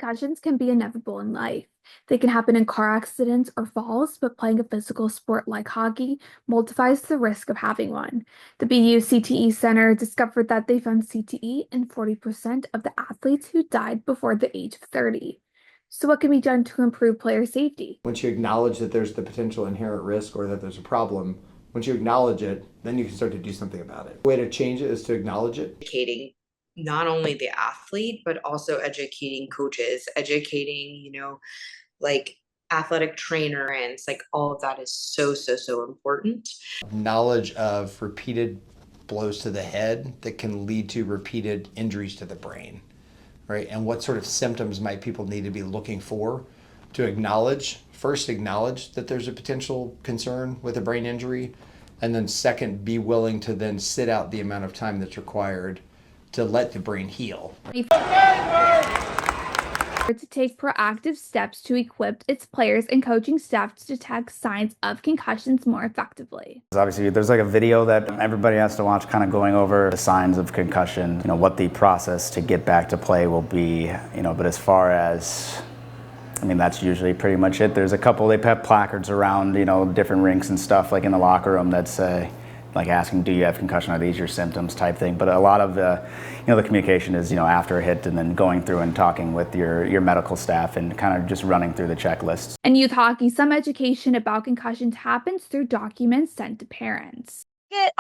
Concussions can be inevitable in life. They can happen in car accidents or falls, but playing a physical sport like hockey multiplies the risk of having one. The BU CTE Center discovered that they found CTE in 40% of the athletes who died before the age of 30. So, what can be done to improve player safety? Once you acknowledge that there's the potential inherent risk or that there's a problem, once you acknowledge it, then you can start to do something about it. The way to change it is to acknowledge it. Educating not only the athlete, but also educating coaches, educating, like athletic trainer, and it's like all of that is so important. Knowledge of repeated blows to the head that can lead to repeated injuries to the brain, right? And what sort of symptoms might people need to be looking for to first acknowledge that there's a potential concern with a brain injury, and then second, be willing to then sit out the amount of time that's required to let the brain heal. To take proactive steps to equip its players and coaching staff to detect signs of concussions more effectively. Obviously, there's like a video that everybody has to watch, kind of going over the signs of concussion, what the process to get back to play will be, but as far as, that's usually pretty much it. There's a couple, they have placards around, different rinks and stuff, like in the locker room that say, like asking, do you have concussion? Are these your symptoms type thing? But a lot of the communication is, after a hit and then going through and talking with your medical staff and kind of just running through the checklists. In youth hockey, some education about concussions happens through documents sent to parents. Get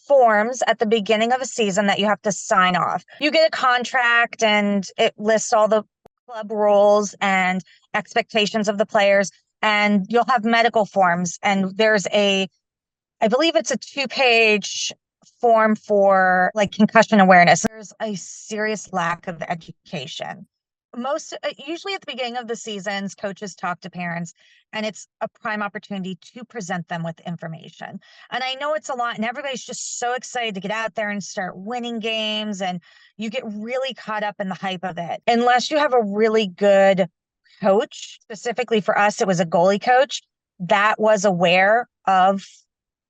forms at the beginning of a season that you have to sign off. You get a contract and it lists all the club rules and expectations of the players, and you'll have medical forms, and I believe it's a 2-page form for like concussion awareness. There's a serious lack of education. Usually at the beginning of the seasons, coaches talk to parents, and it's a prime opportunity to present them with information. And I know it's a lot, and everybody's just so excited to get out there and start winning games, and you get really caught up in the hype of it. Unless you have a really good coach, specifically for us, it was a goalie coach that was aware of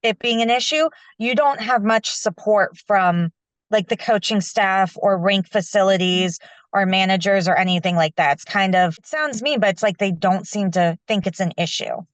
it being an issue, you don't have much support from like the coaching staff or rink facilities or managers or anything like that. It sounds mean, but it's like they don't seem to think it's an issue.